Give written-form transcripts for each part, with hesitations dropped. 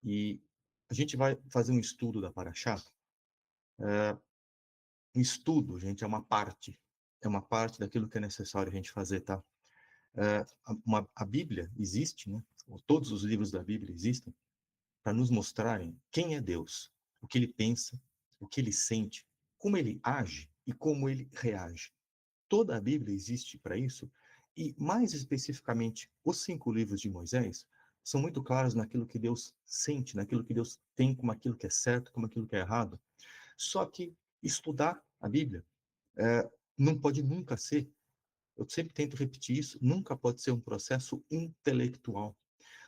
E a gente vai fazer um estudo da Paraxá. Um estudo, gente, é uma parte daquilo que é necessário a gente fazer, tá? A Bíblia existe, né? Todos os livros da Bíblia existem para nos mostrarem quem é Deus, o que ele pensa, o que ele sente, como ele age e como ele reage. Toda a Bíblia existe para isso, e mais especificamente, os 5 livros de Moisés são muito claros naquilo que Deus sente, naquilo que Deus tem, como aquilo que é certo, como aquilo que é errado. Só que estudar a Bíblia não pode nunca ser, eu sempre tento repetir isso, nunca pode ser um processo intelectual.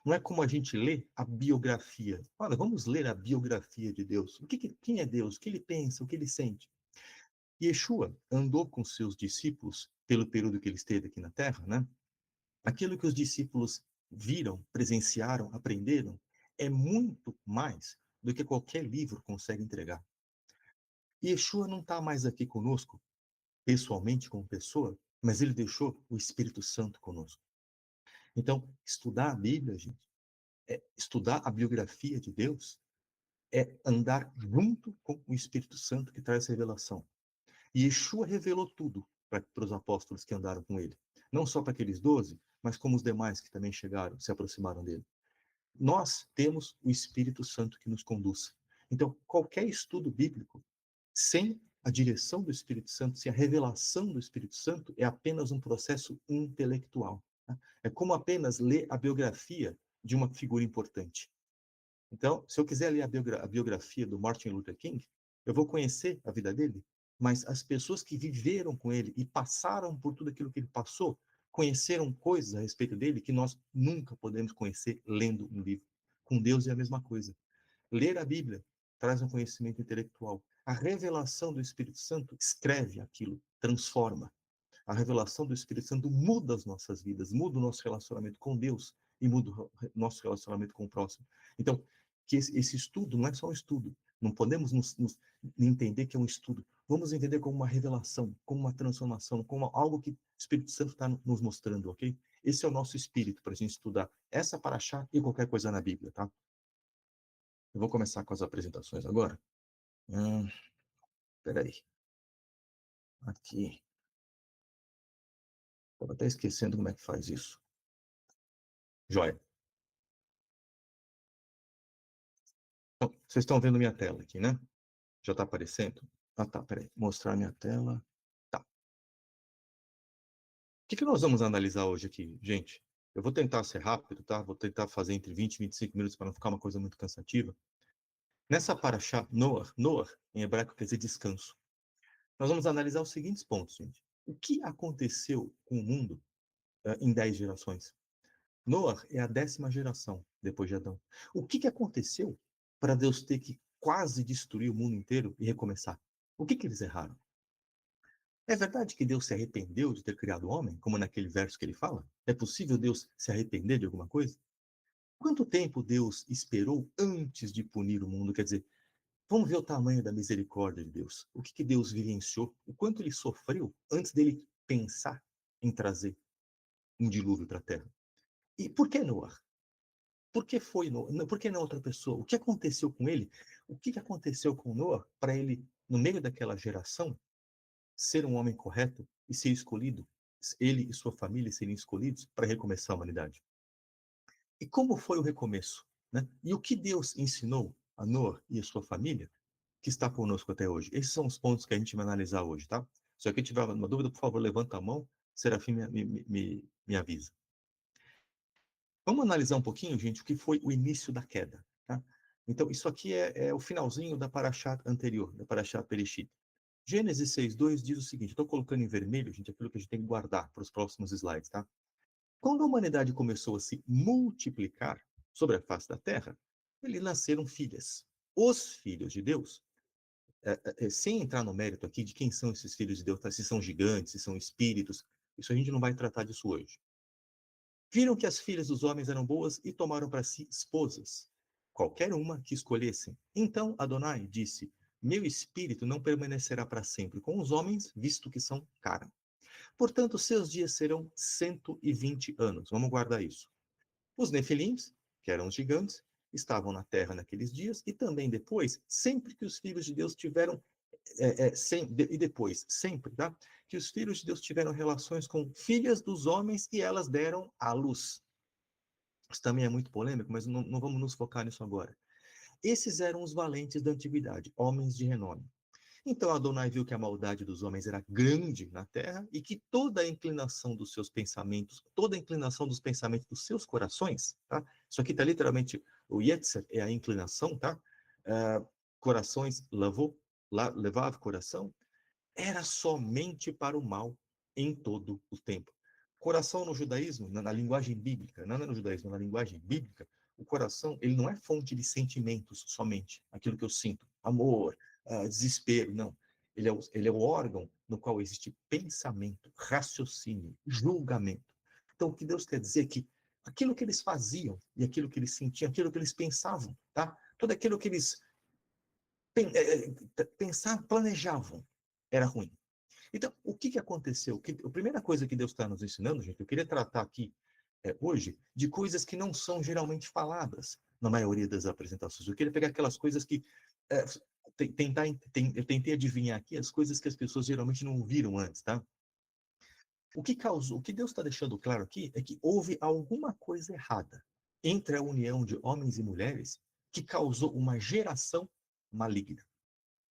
Não é como a gente lê a biografia. Olha, vamos ler a biografia de Deus. Quem é Deus? O que ele pensa? O que ele sente? Yeshua andou com seus discípulos pelo período que ele esteve aqui na Terra, né? Aquilo que os discípulos viram, presenciaram, aprenderam, é muito mais do que qualquer livro consegue entregar. Yeshua não está mais aqui conosco, pessoalmente, como pessoa, mas ele deixou o Espírito Santo conosco. Então, estudar a Bíblia, gente, estudar a biografia de Deus, é andar junto com o Espírito Santo que traz revelação. E Yeshua revelou tudo para os apóstolos que andaram com ele. Não só para aqueles 12, mas como os demais que também chegaram, se aproximaram dele. Nós temos o Espírito Santo que nos conduz. Então, qualquer estudo bíblico, sem a direção do Espírito Santo, sem a revelação do Espírito Santo, é apenas um processo intelectual. Tá? É como apenas ler a biografia de uma figura importante. Então, se eu quiser ler a biografia do Martin Luther King, eu vou conhecer a vida dele, mas as pessoas que viveram com ele e passaram por tudo aquilo que ele passou, conheceram coisas a respeito dele que nós nunca podemos conhecer lendo um livro. Com Deus é a mesma coisa. Ler a Bíblia traz um conhecimento intelectual. A revelação do Espírito Santo escreve aquilo, transforma. A revelação do Espírito Santo muda as nossas vidas, muda o nosso relacionamento com Deus e muda o nosso relacionamento com o próximo. Então, que esse estudo não é só um estudo. Não podemos nos entender que é um estudo. Vamos entender como uma revelação, como uma transformação, como algo que o Espírito Santo está nos mostrando, ok? Esse é o nosso espírito para a gente estudar essa paraxá e qualquer coisa na Bíblia, tá? Eu vou começar com as apresentações agora. Peraí. Aqui. Estou até esquecendo como é que faz isso. Joia. Então, vocês estão vendo minha tela aqui, né? Já está aparecendo? Ah, tá, peraí. Mostrar minha tela. Tá. O que nós vamos analisar hoje aqui, gente? Eu vou tentar ser rápido, tá? Vou tentar fazer entre 20 e 25 minutos para não ficar uma coisa muito cansativa. Nessa paraxá, Noah, em hebraico quer dizer descanso. Nós vamos analisar os seguintes pontos, gente. O que aconteceu com o mundo em 10 gerações? Noah é a 10ª geração depois de Adão. O que aconteceu para Deus ter que quase destruir o mundo inteiro e recomeçar? O que eles erraram? É verdade que Deus se arrependeu de ter criado o homem, como naquele verso que ele fala? É possível Deus se arrepender de alguma coisa? Quanto tempo Deus esperou antes de punir o mundo? Quer dizer, vamos ver o tamanho da misericórdia de Deus. O que Deus vivenciou? O quanto ele sofreu antes dele pensar em trazer um dilúvio para a Terra? E por que Noah? Por que foi Noah? Por que não outra pessoa? O que aconteceu com ele? O que aconteceu com Noah para ele, no meio daquela geração, ser um homem correto e ser escolhido? Ele e sua família serem escolhidos para recomeçar a humanidade. E como foi o recomeço? Né? E o que Deus ensinou a Noah e a sua família que está conosco até hoje? Esses são os pontos que a gente vai analisar hoje, tá? Se alguém tiver uma dúvida, por favor, levanta a mão. Serafim me avisa. Vamos analisar um pouquinho, gente, o que foi o início da queda. Tá? Então, isso aqui é o finalzinho da paraxá anterior, da paraxá Bereshit. Gênesis 6:2 diz o seguinte, estou colocando em vermelho, gente, aquilo que a gente tem que guardar para os próximos slides, tá? Quando a humanidade começou a se multiplicar sobre a face da Terra, eles nasceram filhas. Os filhos de Deus, sem entrar no mérito aqui de quem são esses filhos de Deus, tá? Se são gigantes, se são espíritos, isso a gente não vai tratar disso hoje. Viram que as filhas dos homens eram boas e tomaram para si esposas, qualquer uma que escolhessem. Então Adonai disse, meu espírito não permanecerá para sempre com os homens, visto que são carne. Portanto, seus dias serão 120 anos. Vamos guardar isso. Os nefilins, que eram os gigantes, estavam na terra naqueles dias, e também depois, sempre que os filhos de Deus tiveram, e depois, sempre, tá? Que os filhos de Deus tiveram relações com filhas dos homens e elas deram à luz. Isso também é muito polêmico, mas não vamos nos focar nisso agora. Esses eram os valentes da antiguidade, homens de renome. Então Adonai viu que a maldade dos homens era grande na terra e que toda a inclinação dos seus pensamentos, toda a inclinação dos pensamentos dos seus corações, tá? Isso aqui está literalmente, o Yetzer é a inclinação, tá? Corações, levava coração, era somente para o mal em todo o tempo. Coração no judaísmo, na linguagem bíblica, não no judaísmo, na linguagem bíblica, o coração, ele não é fonte de sentimentos somente, aquilo que eu sinto, amor, desespero, não. Ele é o órgão no qual existe pensamento, raciocínio, julgamento. Então, o que Deus quer dizer é que aquilo que eles faziam e aquilo que eles sentiam, aquilo que eles pensavam, tá? Tudo aquilo que eles pensavam, planejavam, era ruim. Então, o que aconteceu? A primeira coisa que Deus está nos ensinando, gente, eu queria tratar aqui hoje de coisas que não são geralmente faladas na maioria das apresentações. Eu queria pegar aquelas coisas que eu tentei adivinhar aqui as coisas que as pessoas geralmente não ouviram antes, tá? O que Deus está deixando claro aqui é que houve alguma coisa errada entre a união de homens e mulheres que causou uma geração maligna.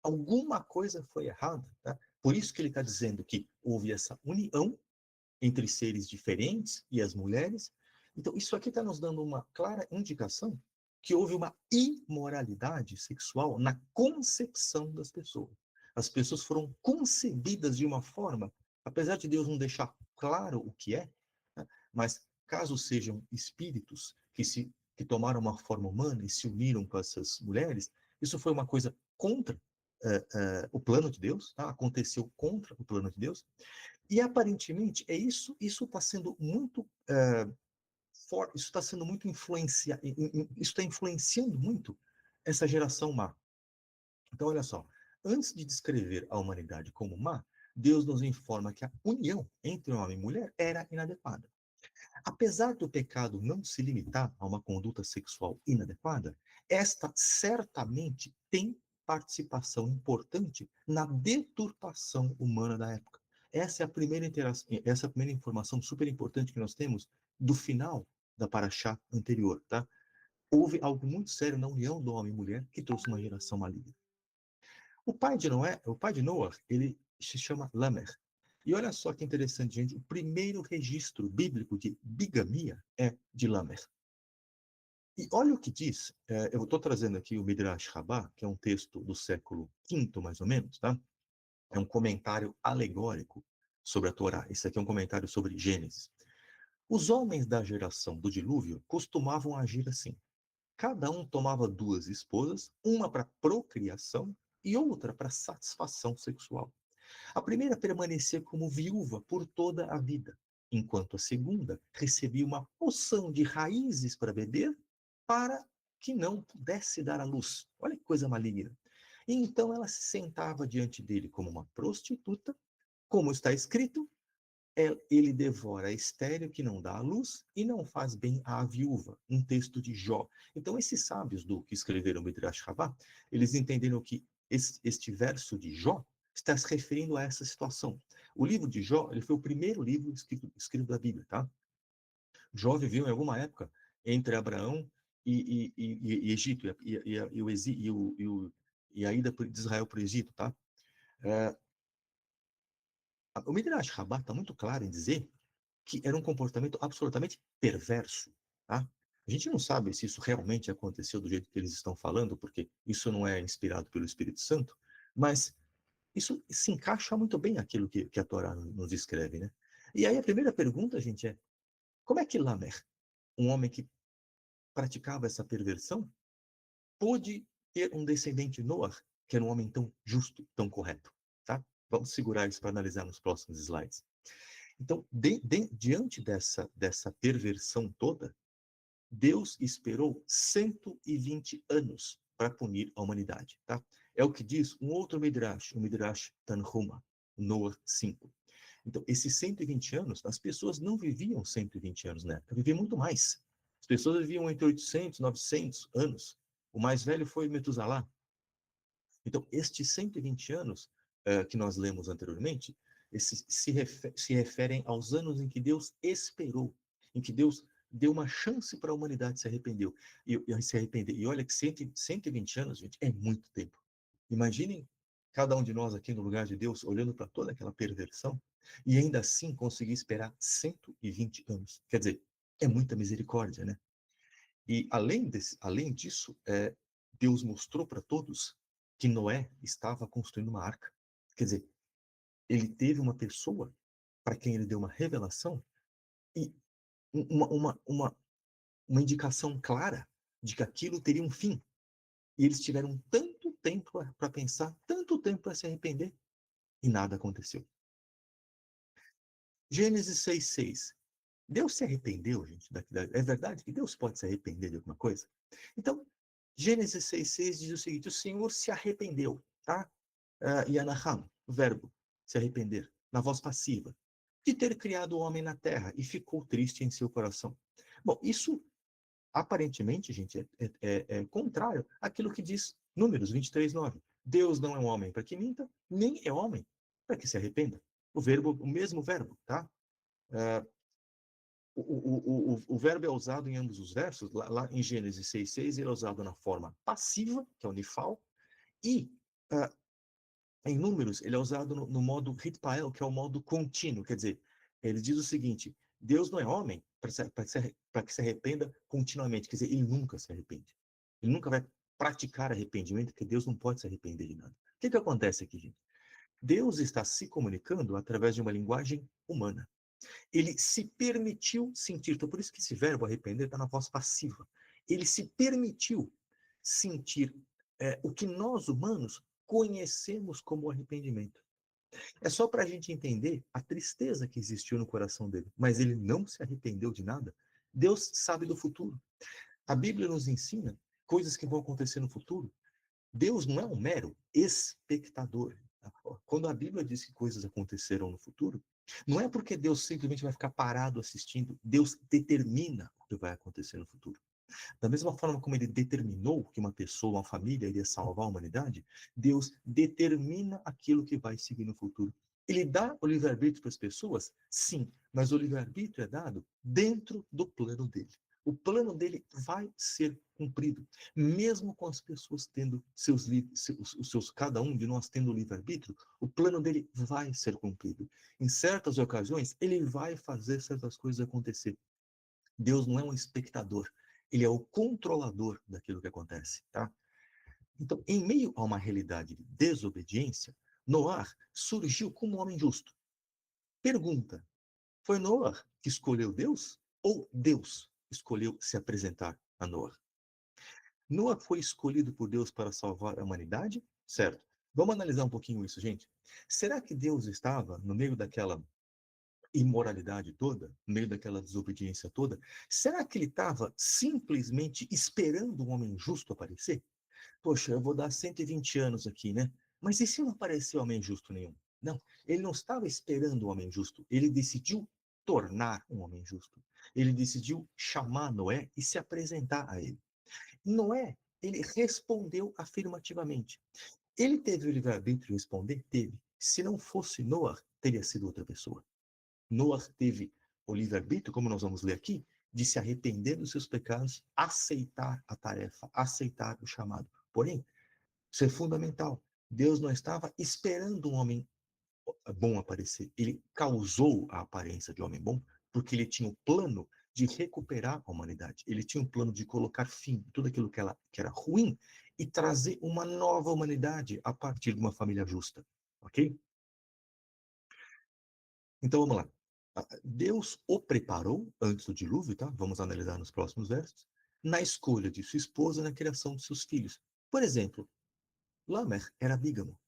Alguma coisa foi errada, tá? Por isso que ele está dizendo que houve essa união entre seres diferentes e as mulheres. Então, isso aqui está nos dando uma clara indicação que houve uma imoralidade sexual na concepção das pessoas. As pessoas foram concebidas de uma forma, apesar de Deus não deixar claro o que é, né? Mas caso sejam espíritos que tomaram uma forma humana e se uniram com essas mulheres, isso foi uma coisa contra o plano de Deus, tá? Aconteceu contra o plano de Deus, e aparentemente isso está sendo muito forte, isso está sendo muito isso está influenciando muito essa geração má. Então, olha só, antes de descrever a humanidade como má, Deus nos informa que a união entre homem e mulher era inadequada. Apesar do pecado não se limitar a uma conduta sexual inadequada, esta certamente tem participação importante na deturpação humana da época. Essa é a primeira informação super importante que nós temos do final da paraxá anterior, tá? Houve algo muito sério na união do homem e mulher que trouxe uma geração maligna. O pai de Noah, ele se chama Lamer. E olha só que interessante, gente, o primeiro registro bíblico de bigamia é de Lamer. E olha o que diz, eu estou trazendo aqui o Midrash Rabbah, que é um texto do século V, mais ou menos, tá? É um comentário alegórico sobre a Torá. Esse aqui é um comentário sobre Gênesis. Os homens da geração do dilúvio costumavam agir assim. Cada um tomava duas esposas, uma para procriação e outra para satisfação sexual. A primeira permanecia como viúva por toda a vida, enquanto a segunda recebia uma poção de raízes para beber para que não pudesse dar à luz. Olha que coisa maligna. E então ela se sentava diante dele como uma prostituta, como está escrito, ele devora a estéril que não dá à luz e não faz bem à viúva. Um texto de Jó. Então, esses sábios que escreveram o Midrash Rabbah, eles entenderam que este verso de Jó está se referindo a essa situação. O livro de Jó, ele foi o primeiro livro escrito da Bíblia, tá? Jó viveu em alguma época entre Abraão e Egito, e a ida de Israel para o Egito, tá? O Midrash Rabbah está muito claro em dizer que era um comportamento absolutamente perverso, tá? A gente não sabe se isso realmente aconteceu do jeito que eles estão falando, porque isso não é inspirado pelo Espírito Santo, mas isso se encaixa muito bem aquilo que a Torá nos escreve, né? E aí a primeira pergunta, gente, é como é que Lamer, um homem que praticava essa perversão, pôde ter um descendente Noah, que era um homem tão justo, tão correto, tá? Vamos segurar isso para analisar nos próximos slides. Então, diante dessa perversão toda, Deus esperou 120 anos para punir a humanidade. Tá? É o que diz um outro Midrash, o Midrash Tanhuma, Noah 5. Então, esses 120 anos, as pessoas não viviam 120 anos na época, viviam muito mais. As pessoas viviam entre 800, 900 anos. O mais velho foi Metusalá. Então, estes 120 anos que nós lemos anteriormente, esses se referem aos anos em que Deus esperou, em que Deus deu uma chance para a humanidade se arrepender. E olha que 120 anos, gente, é muito tempo. Imaginem cada um de nós aqui no lugar de Deus, olhando para toda aquela perversão, e ainda assim conseguir esperar 120 anos. Quer dizer, é muita misericórdia, né? E além disso, Deus mostrou para todos que Noé estava construindo uma arca. Quer dizer, ele teve uma pessoa para quem ele deu uma revelação e uma, uma, uma, uma indicação clara de que aquilo teria um fim. E eles tiveram tanto tempo para pensar, tanto tempo para se arrepender, e nada aconteceu. Gênesis 6:6. Deus se arrependeu, gente? É verdade que Deus pode se arrepender de alguma coisa? Então, Gênesis 6:6 diz o seguinte: o Senhor se arrependeu, tá? Yanaham, o verbo, se arrepender, na voz passiva, de ter criado o homem na terra e ficou triste em seu coração. Bom, isso aparentemente, gente, é contrário àquilo que diz Números 23:9. Deus não é um homem para que minta, nem é homem para que se arrependa. O mesmo verbo, tá? Uh, o verbo é usado em ambos os versos. Lá em Gênesis 6:6, ele é usado na forma passiva, que é o nifal, e uh, em Números, ele é usado no modo hitpael, que é o modo contínuo. Quer dizer, ele diz o seguinte: Deus não é homem para que se arrependa continuamente. Quer dizer, ele nunca se arrepende. Ele nunca vai praticar arrependimento, porque Deus não pode se arrepender de nada. O que acontece aqui, gente? Deus está se comunicando através de uma linguagem humana. Ele se permitiu sentir. Então, por isso que esse verbo arrepender está na voz passiva. Ele se permitiu sentir o que nós, humanos, conhecemos como arrependimento. É só para a gente entender a tristeza que existiu no coração dele. Mas ele não se arrependeu de nada. Deus sabe do futuro. A Bíblia nos ensina coisas que vão acontecer no futuro. Deus não é um mero espectador. Quando a Bíblia diz que coisas acontecerão no futuro, não é porque Deus simplesmente vai ficar parado assistindo. Deus determina o que vai acontecer no futuro. Da mesma forma como ele determinou que uma pessoa, uma família iria salvar a humanidade, Deus determina aquilo que vai seguir no futuro. Ele dá o livre-arbítrio para as pessoas? Sim, mas o livre-arbítrio é dado dentro do plano dele. O plano dele vai ser cumprido, mesmo com as pessoas tendo cada um de nós tendo livre-arbítrio, o plano dele vai ser cumprido. Em certas ocasiões, ele vai fazer certas coisas acontecer. Deus não é um espectador, ele é o controlador daquilo que acontece, tá? Então, em meio a uma realidade de desobediência, Noé surgiu como um homem justo. Pergunta: foi Noé que escolheu Deus ou Deus escolheu se apresentar a Noé? Noé foi escolhido por Deus para salvar a humanidade? Certo. Vamos analisar um pouquinho isso, gente. Será que Deus estava no meio daquela imoralidade toda, no meio daquela desobediência toda? Será que ele estava simplesmente esperando um homem justo aparecer? Poxa, eu vou dar 120 anos aqui, né? Mas e se não aparecer homem justo nenhum? Não, ele não estava esperando um homem justo, ele decidiu tornar um homem justo. Ele decidiu chamar Noé e se apresentar a ele. Noé, ele respondeu afirmativamente. Ele teve o livre-arbítrio de responder? Teve. Se não fosse Noé, teria sido outra pessoa. Noé teve o livre-arbítrio, como nós vamos ler aqui, de se arrepender dos seus pecados, aceitar a tarefa, aceitar o chamado. Porém, isso é fundamental. Deus não estava esperando um homem bom aparecer. Ele causou a aparência de homem bom porque ele tinha o plano de recuperar a humanidade. Ele tinha um plano de colocar fim em tudo aquilo que era ruim e trazer uma nova humanidade a partir de uma família justa. Ok? Então vamos lá. Deus o preparou antes do dilúvio, tá? Vamos analisar nos próximos versos, na escolha de sua esposa, na criação de seus filhos. Por exemplo, Lamer era bígamo.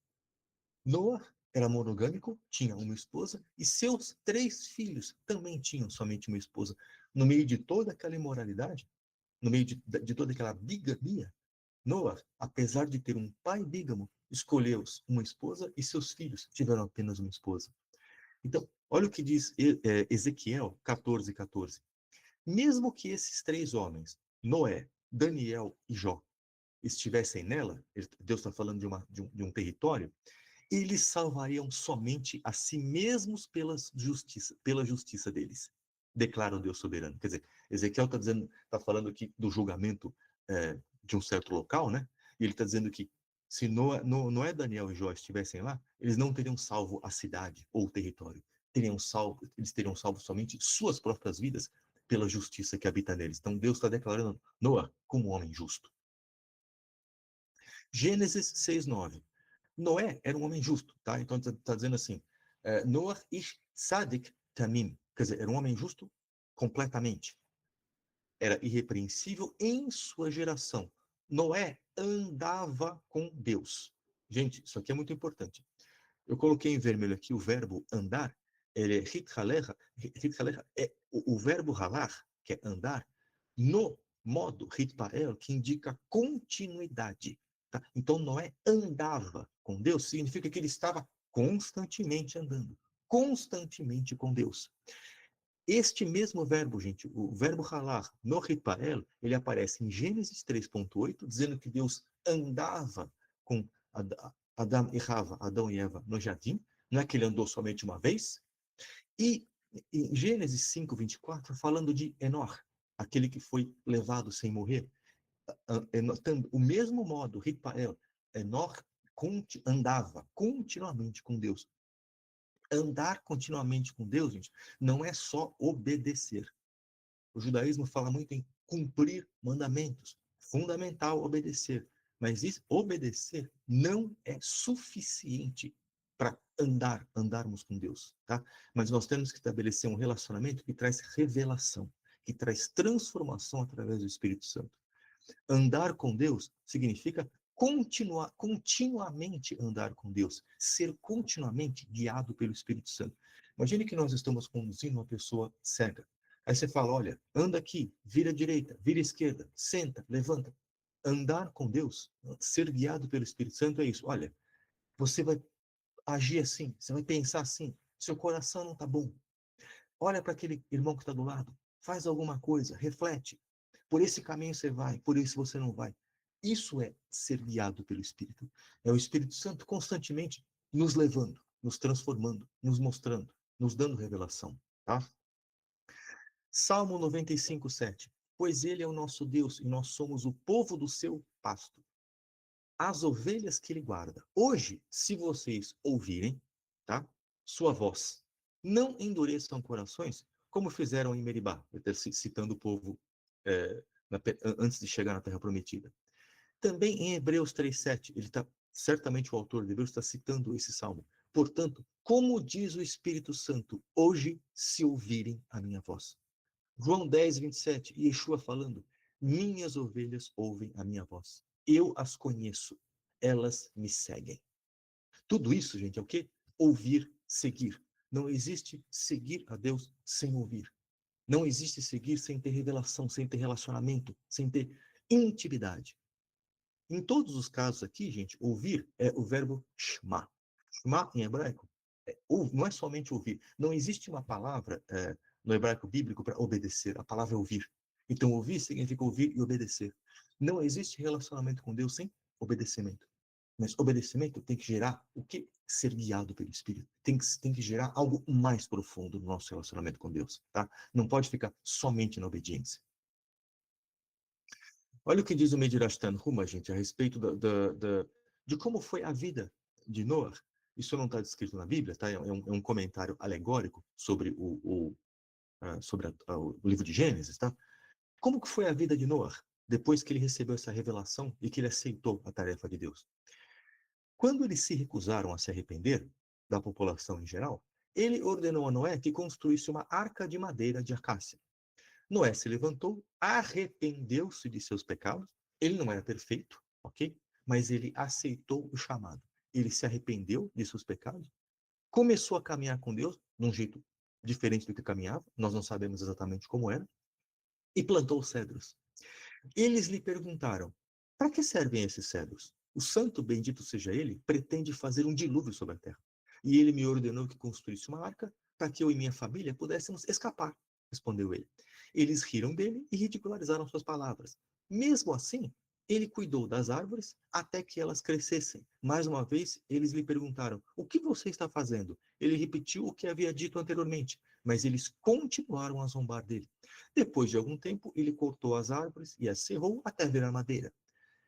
Noah era monogâmico, tinha uma esposa, e seus 3 filhos também tinham somente uma esposa. No meio de toda aquela imoralidade, no meio de toda aquela bigamia, Noah, apesar de ter um pai bígamo, escolheu uma esposa e seus filhos tiveram apenas uma esposa. Então, olha o que diz Ezequiel 14:14. Mesmo que esses 3 homens, Noé, Daniel e Jó, estivessem nela, Deus está falando de um território, eles salvariam somente a si mesmos pela justiça deles, declara o Deus soberano. Quer dizer, Ezequiel está falando aqui do julgamento de um certo local, né? E ele está dizendo que se Noé, Daniel e Jó estivessem lá, eles não teriam salvo a cidade ou o território. Eles teriam salvo somente suas próprias vidas pela justiça que habita neles. Então Deus está declarando Noé como um homem justo. Gênesis 6:9. Noé era um homem justo, tá? Então está dizendo assim, Noah ish tzadik tamim, quer dizer, era um homem justo completamente. Era irrepreensível em sua geração. Noé andava com Deus. Gente, isso aqui é muito importante. Eu coloquei em vermelho aqui o verbo andar, ele é hitkalecha, é o verbo ralar, que é andar, no modo hitpael, que indica continuidade. Tá? Então, Noé andava com Deus, significa que ele estava constantemente andando, constantemente com Deus. Este mesmo verbo, gente, o verbo ralar, no hitpael, ele aparece em Gênesis 3:8, dizendo que Deus andava com Adão e Rava, Adão e Eva, no jardim, não é que ele andou somente uma vez. E em Gênesis 5:24, falando de Enor, aquele que foi levado sem morrer. O mesmo modo, Hitpael, Enor andava continuamente com Deus. Andar continuamente com Deus, gente, não é só obedecer. O judaísmo fala muito em cumprir mandamentos. Fundamental obedecer. Mas obedecer não é suficiente para andarmos com Deus, tá? Mas nós temos que estabelecer um relacionamento que traz revelação, que traz transformação através do Espírito Santo. Andar com Deus significa continuamente andar com Deus, ser continuamente guiado pelo Espírito Santo. Imagine que nós estamos conduzindo uma pessoa cega. Aí você fala, olha, anda aqui, vira à direita, vira à esquerda, senta, levanta. Andar com Deus, ser guiado pelo Espírito Santo é isso. Olha, você vai agir assim, você vai pensar assim, seu coração não está bom. Olha para aquele irmão que está do lado, faz alguma coisa, reflete. Por esse caminho você vai, por isso você não vai. Isso é ser guiado pelo Espírito. É o Espírito Santo constantemente nos levando, nos transformando, nos mostrando, nos dando revelação. Tá? Salmo 95:7. Pois ele é o nosso Deus e nós somos o povo do seu pasto, as ovelhas que ele guarda. Hoje, se vocês ouvirem, tá? Sua voz, não endureçam corações, como fizeram em Meribá, citando o povo antes de chegar na Terra Prometida. Também em Hebreus 3:7, certamente o autor de Hebreus está citando esse salmo. Portanto, como diz o Espírito Santo, hoje, se ouvirem a minha voz. João 10:27, Yeshua falando, minhas ovelhas ouvem a minha voz. Eu as conheço, elas me seguem. Tudo isso, gente, é o quê? Ouvir, seguir. Não existe seguir a Deus sem ouvir. Não existe seguir sem ter revelação, sem ter relacionamento, sem ter intimidade. Em todos os casos aqui, gente, ouvir é o verbo shma. Shma, em hebraico, não é somente ouvir. Não existe uma palavra no hebraico bíblico para obedecer. A palavra é ouvir. Então, ouvir significa ouvir e obedecer. Não existe relacionamento com Deus sem obedecimento. Mas obedecimento tem que gerar o quê? Ser guiado pelo Espírito. Tem que gerar algo mais profundo no nosso relacionamento com Deus. Tá? Não pode ficar somente na obediência. Olha o que diz o Midrash Tanhuma, gente, a respeito de como foi a vida de Noah. Isso não está descrito na Bíblia, tá? É um comentário alegórico sobre o livro de Gênesis, tá? Como que foi a vida de Noah depois que ele recebeu essa revelação e que ele aceitou a tarefa de Deus? Quando eles se recusaram a se arrepender, da população em geral, ele ordenou a Noé que construísse uma arca de madeira de acácia. Noé se levantou, arrependeu-se de seus pecados. Ele não era perfeito, ok? Mas ele aceitou o chamado. Ele se arrependeu de seus pecados, começou a caminhar com Deus de um jeito diferente do que caminhava, nós não sabemos exatamente como era, e plantou cedros. Eles lhe perguntaram: para que servem esses cedros? O santo, bendito seja ele, pretende fazer um dilúvio sobre a terra. E ele me ordenou que construísse uma arca para que eu e minha família pudéssemos escapar, respondeu ele. Eles riram dele e ridicularizaram suas palavras. Mesmo assim, ele cuidou das árvores até que elas crescessem. Mais uma vez, eles lhe perguntaram: "O que você está fazendo?" Ele repetiu o que havia dito anteriormente, mas eles continuaram a zombar dele. Depois de algum tempo, ele cortou as árvores e as serrou até virar madeira.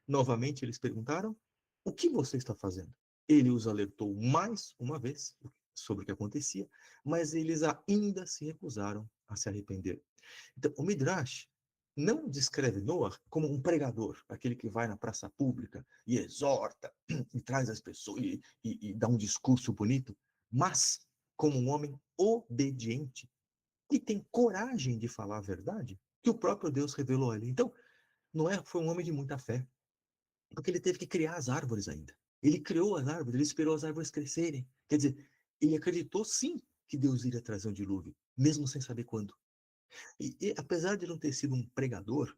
Novamente, eles perguntaram: "O que você está fazendo?" Ele os alertou mais uma vez sobre o que acontecia, mas eles ainda se recusaram a se arrepender. Então, o Midrash não descreve Noah como um pregador, aquele que vai na praça pública e exorta e traz as pessoas e dá um discurso bonito, mas como um homem obediente e tem coragem de falar a verdade que o próprio Deus revelou a ele. Então, Noé foi um homem de muita fé, porque ele teve que criar as árvores ainda. Ele criou as árvores, ele esperou as árvores crescerem. Quer dizer, ele acreditou sim que Deus iria trazer um dilúvio, mesmo sem saber quando. E apesar de não ter sido um pregador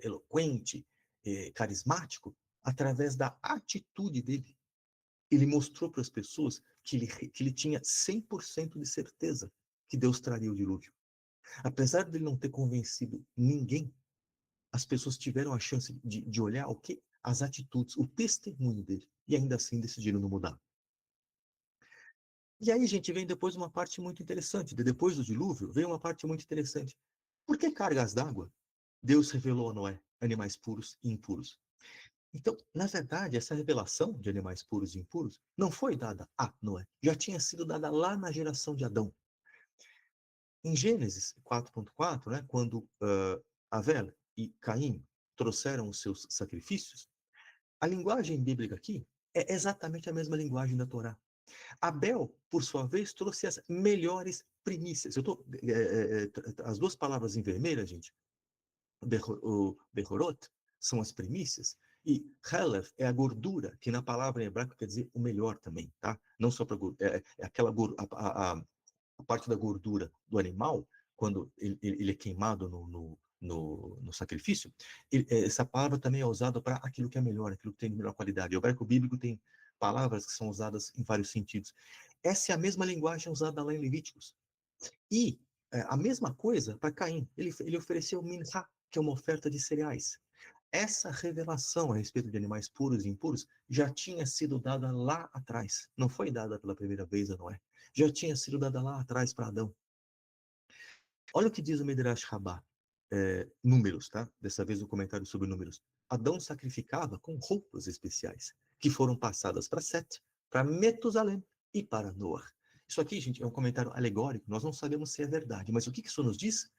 eloquente, carismático, através da atitude dele, ele mostrou para as pessoas que ele tinha 100% de certeza que Deus traria o dilúvio. Apesar de ele não ter convencido ninguém, as pessoas tiveram a chance de olhar o que? As atitudes, o testemunho dele. E ainda assim decidiram não mudar. E aí, gente, vem depois uma parte muito interessante. Depois do dilúvio, vem uma parte muito interessante. Por que cargas d'água? Deus revelou a Noé animais puros e impuros. Então, na verdade, essa revelação de animais puros e impuros não foi dada a Noé. Já tinha sido dada lá na geração de Adão. Em Gênesis 4.4, né, quando Abel e Caim trouxeram os seus sacrifícios, a linguagem bíblica aqui é exatamente a mesma linguagem da Torá. Abel, por sua vez, trouxe as melhores primícias. As duas palavras em vermelho, gente, o Behorot, são as primícias, e Heler é a gordura, que na palavra em hebraico quer dizer o melhor também, tá? Não só para é aquela a parte da gordura do animal, quando ele é queimado no sacrifício, essa palavra também é usada para aquilo que é melhor, aquilo que tem melhor qualidade. O hebraico bíblico tem palavras que são usadas em vários sentidos. Essa é a mesma linguagem usada lá em Levíticos. E a mesma coisa para Caim. Ele ofereceu minha, que é uma oferta de cereais. Essa revelação a respeito de animais puros e impuros já tinha sido dada lá atrás. Não foi dada pela primeira vez a Noé. Já tinha sido dada lá atrás para Adão. Olha o que diz o Midrash Rabbah. Números, tá? Dessa vez o comentário sobre números. Adão sacrificava com roupas especiais, que foram passadas para Set, para Metusalém e para Noah. Isso aqui, gente, é um comentário alegórico. Nós não sabemos se é verdade, mas o que isso nos diz?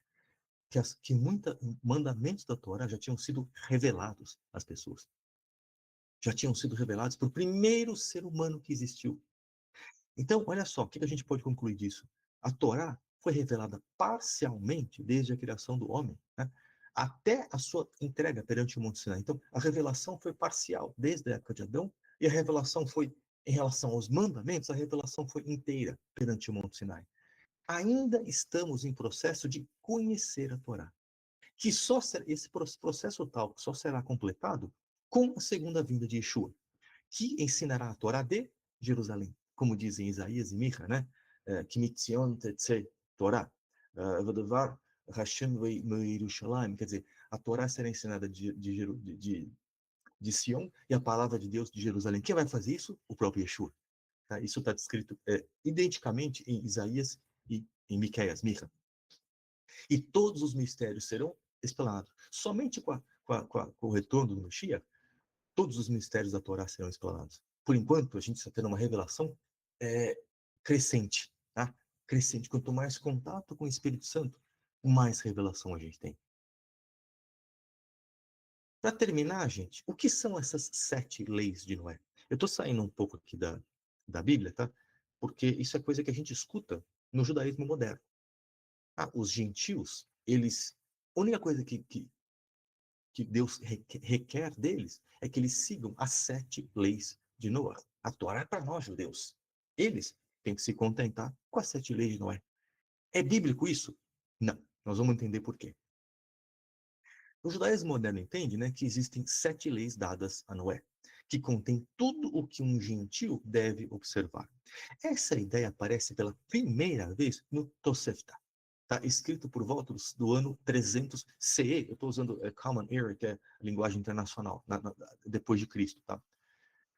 Que muitos mandamentos da Torá já tinham sido revelados às pessoas. Já tinham sido revelados para o primeiro ser humano que existiu. Então, olha só, o que a gente pode concluir disso? A Torá foi revelada parcialmente desde a criação do homem, né, até a sua entrega perante o Monte Sinai. Então, a revelação foi parcial desde a época de Adão, e a revelação foi, em relação aos mandamentos, a revelação foi inteira perante o Monte Sinai. Ainda estamos em processo de conhecer a Torá, que só esse processo tal só será completado com a segunda vinda de Yeshua, que ensinará a Torá de Jerusalém, como dizem Isaías e Mica, né? Que mitzion tetze Torá, v'davar Hashem Yerushalayim, quer dizer, a Torá será ensinada de Sião e a palavra de Deus de Jerusalém. Quem vai fazer isso? O próprio Yeshua. Tá? Isso está descrito identicamente em Isaías e em Miqueias, Mica. E todos os mistérios serão explanados. Somente com o retorno do Mashiach, todos os mistérios da Torá serão explanados. Por enquanto, a gente está tendo uma revelação crescente, tá? Crescente. Quanto mais contato com o Espírito Santo, mais revelação a gente tem. Para terminar, gente, o que são essas 7 leis de Noé? Eu estou saindo um pouco aqui da Bíblia, tá? Porque isso é coisa que a gente escuta no judaísmo moderno. Os gentios, eles... A única coisa que Deus requer deles é que eles sigam as 7 leis de Noé. A Torá é para nós, judeus. Eles têm que se contentar com as 7 leis de Noé. É bíblico isso? Não. Nós vamos entender por quê. O judaísmo moderno entende, né, que existem 7 leis dadas a Noé, que contém tudo o que um gentio deve observar. Essa ideia aparece pela primeira vez no Tosefta. está escrito por volta do ano 300 CE. Eu estou usando Common Era, que é a linguagem internacional, depois de Cristo, tá?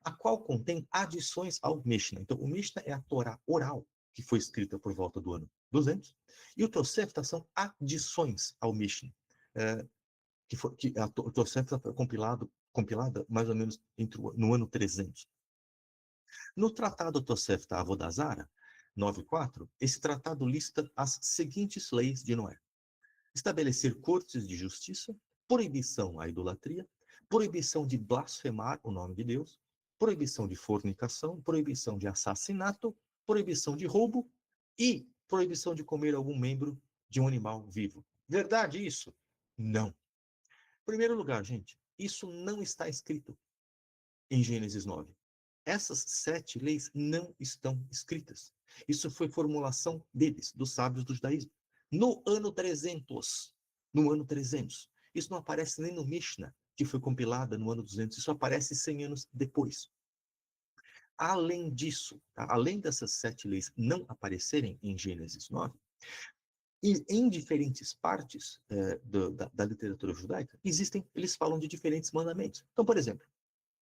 A qual contém adições ao Mishnah. Então, o Mishnah é a Torá oral, que foi escrita por volta do ano 200, e o Tosefta são adições ao Mishnah, que a Tosefta foi compilada mais ou menos no ano 300. No Tratado Tosefta Avodazara, 9.4, esse tratado lista as seguintes leis de Noé: estabelecer cortes de justiça, proibição à idolatria, proibição de blasfemar o nome de Deus, proibição de fornicação, proibição de assassinato, proibição de roubo e proibição de comer algum membro de um animal vivo. Verdade isso? Não. Em primeiro lugar, gente, isso não está escrito em Gênesis 9. Essas 7 leis não estão escritas. Isso foi formulação deles, dos sábios do judaísmo. No ano 300. No ano 300. Isso não aparece nem no Mishnah, que foi compilada no ano 200. Isso aparece 100 anos depois. Além disso, tá? Além dessas 7 leis não aparecerem em Gênesis 9, e em diferentes partes da literatura judaica, eles falam de diferentes mandamentos. Então, por exemplo,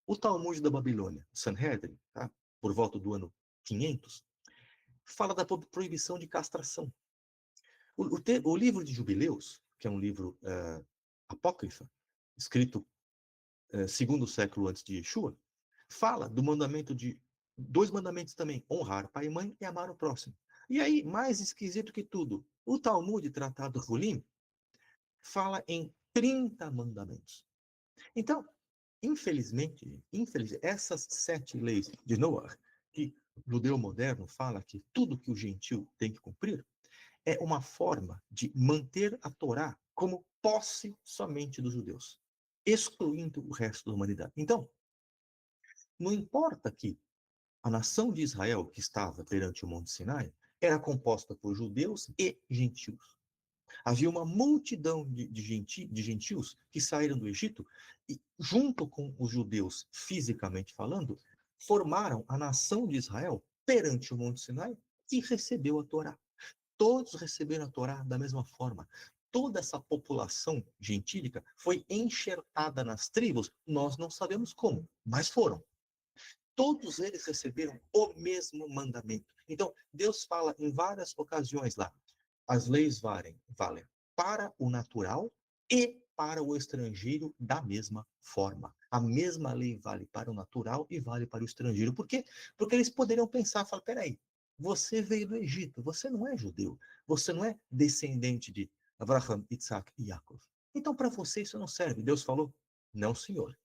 o Talmud da Babilônia, Sanhedrin, tá? Por volta do ano 500, fala da proibição de castração. O livro de Jubileus, que é um livro apócrifa, escrito segundo século antes de Yeshua, fala do mandamento de 2 mandamentos também: honrar pai e mãe e amar o próximo. E aí, mais esquisito que tudo, o Talmud, Tratado Hulim, fala em 30 mandamentos. Então, infelizmente, essas 7 leis de Noah, que o judeu moderno fala que tudo que o gentil tem que cumprir, é uma forma de manter a Torá como posse somente dos judeus, excluindo o resto da humanidade. Então, não importa que a nação de Israel, que estava perante o Monte Sinai, era composta por judeus e gentios. Havia uma multidão de gentios que saíram do Egito e, junto com os judeus, fisicamente falando, formaram a nação de Israel perante o Monte Sinai e recebeu a Torá. Todos receberam a Torá da mesma forma. Toda essa população gentílica foi enxertada nas tribos, nós não sabemos como, mas foram. Todos eles receberam o mesmo mandamento. Então, Deus fala em várias ocasiões lá: as leis valem para o natural e para o estrangeiro da mesma forma. A mesma lei vale para o natural e vale para o estrangeiro. Por quê? Porque eles poderiam pensar, falar: peraí, você veio do Egito, você não é judeu, você não é descendente de Abraham, Isaac e Yaakov. Então, para você isso não serve. Deus falou: não, senhor.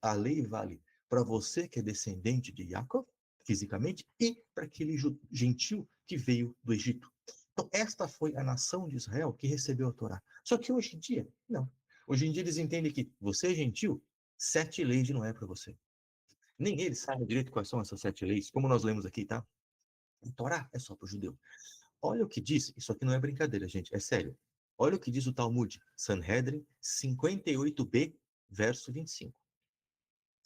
A lei vale para você que é descendente de Yaakov, fisicamente, e para aquele gentil que veio do Egito. Então, esta foi a nação de Israel que recebeu a Torá. Só que hoje em dia, não. Hoje em dia eles entendem que você é gentil, 7 leis não é para você. Nem eles sabem direito quais são essas 7 leis, como nós lemos aqui, tá? A Torá é só para o judeu. Olha o que diz, isso aqui não é brincadeira, gente, é sério. Olha o que diz o Talmud, Sanhedrin 58b, verso 25.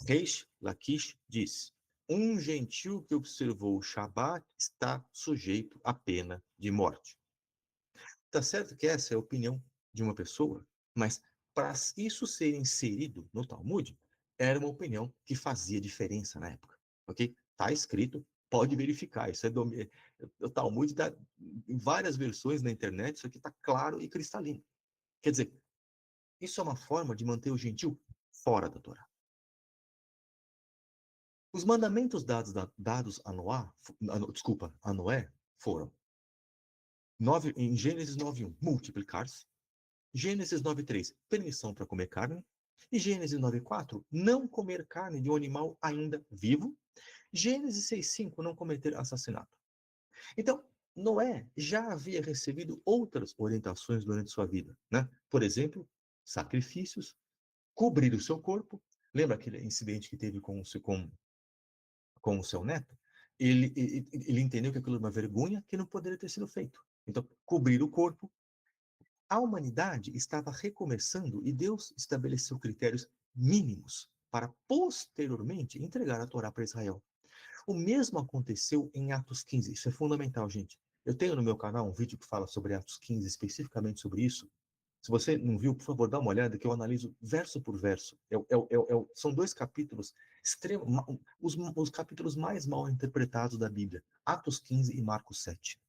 Reish Lakish diz: um gentil que observou o Shabat está sujeito à pena de morte. Tá certo que essa é a opinião de uma pessoa, mas para isso ser inserido no Talmud, era uma opinião que fazia diferença na época, ok? Tá escrito, pode verificar, isso é o Talmud dá em várias versões na internet, isso aqui está claro e cristalino. Quer dizer, isso é uma forma de manter o gentil fora da Torá. Os mandamentos dados a Noé foram em Gênesis 9.1, multiplicar-se; Gênesis 9.3, permissão para comer carne; e Gênesis 9.4, não comer carne de um animal ainda vivo; Gênesis 6.5, não cometer assassinato. Então, Noé já havia recebido outras orientações durante sua vida, né? Por exemplo, sacrifícios, cobrir o seu corpo. Lembra aquele incidente que teve com o seu neto? Ele entendeu que aquilo era uma vergonha que não poderia ter sido feito. Então, cobrir o corpo. A humanidade estava recomeçando e Deus estabeleceu critérios mínimos para posteriormente entregar a Torá para Israel. O mesmo aconteceu em Atos 15. Isso é fundamental, gente. Eu tenho no meu canal um vídeo que fala sobre Atos 15, especificamente sobre isso. Se você não viu, por favor, dá uma olhada, que eu analiso verso por verso. São dois capítulos os capítulos mais mal interpretados da Bíblia, Atos 15 e Marcos 7.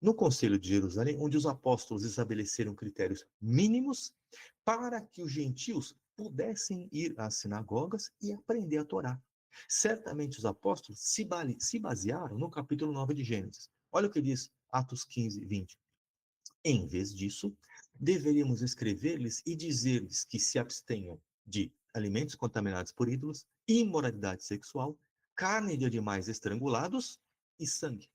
No Conselho de Jerusalém, onde os apóstolos estabeleceram critérios mínimos para que os gentios pudessem ir às sinagogas e aprender a Torá. Certamente os apóstolos se basearam no capítulo 9 de Gênesis. Olha o que diz Atos 15, 20. Em vez disso, deveríamos escrever-lhes e dizer-lhes que se abstenham de alimentos contaminados por ídolos, imoralidade sexual, carne de animais estrangulados e sangue.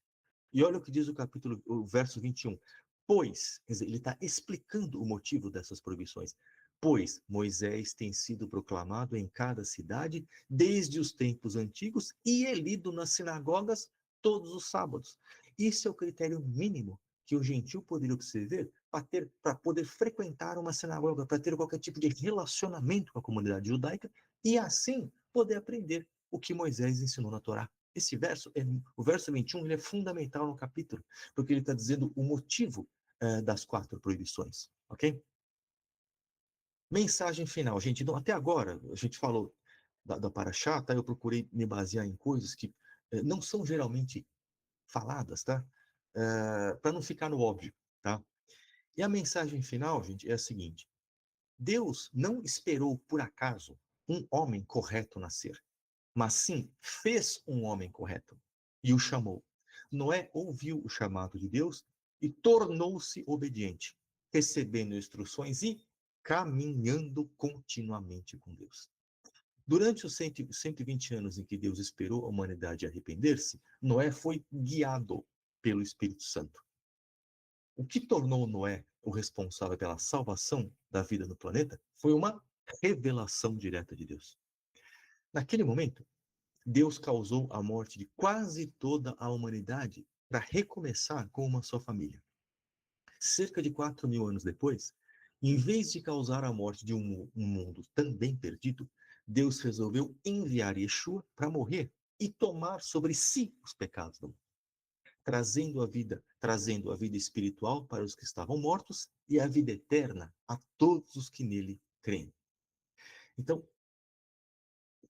E olha o que diz o verso 21. Pois, quer dizer, ele está explicando o motivo dessas proibições. Pois Moisés tem sido proclamado em cada cidade desde os tempos antigos e é lido nas sinagogas todos os sábados. Isso é o critério mínimo que o gentil poderia observar para poder frequentar uma sinagoga, para ter qualquer tipo de relacionamento com a comunidade judaica e assim poder aprender o que Moisés ensinou na Torá. Esse verso, o verso 21, ele é fundamental no capítulo, porque ele está dizendo o motivo das 4 proibições, ok? Mensagem final, gente. Então, até agora, a gente falou da Paraxá, tá? Eu procurei me basear em coisas que não são geralmente faladas, tá? Para não ficar no óbvio, tá? E a mensagem final, gente, é a seguinte: Deus não esperou por acaso um homem correto nascer, mas sim fez um homem correto e o chamou. Noé ouviu o chamado de Deus e tornou-se obediente, recebendo instruções e caminhando continuamente com Deus. Durante os 120 anos em que Deus esperou a humanidade arrepender-se, Noé foi guiado pelo Espírito Santo. O que tornou Noé o responsável pela salvação da vida no planeta foi uma revelação direta de Deus. Naquele momento, Deus causou a morte de quase toda a humanidade para recomeçar com uma só família. Cerca de 4.000 anos depois, em vez de causar a morte de um mundo também perdido, Deus resolveu enviar Yeshua para morrer e tomar sobre si os pecados do mundo, trazendo a vida espiritual para os que estavam mortos e a vida eterna a todos os que nele creem. Então,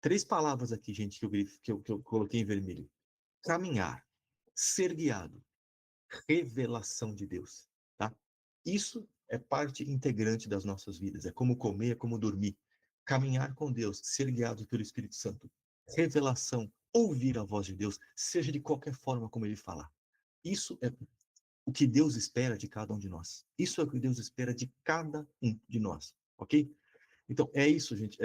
3 palavras aqui, gente, que eu coloquei em vermelho: caminhar, ser guiado, revelação de Deus, tá? Isso é parte integrante das nossas vidas, é como comer, é como dormir. Caminhar com Deus, ser guiado pelo Espírito Santo, revelação, ouvir a voz de Deus, seja de qualquer forma como ele falar. Isso é o que Deus espera de cada um de nós. Isso é o que Deus espera de cada um de nós, ok? Então, é isso, gente.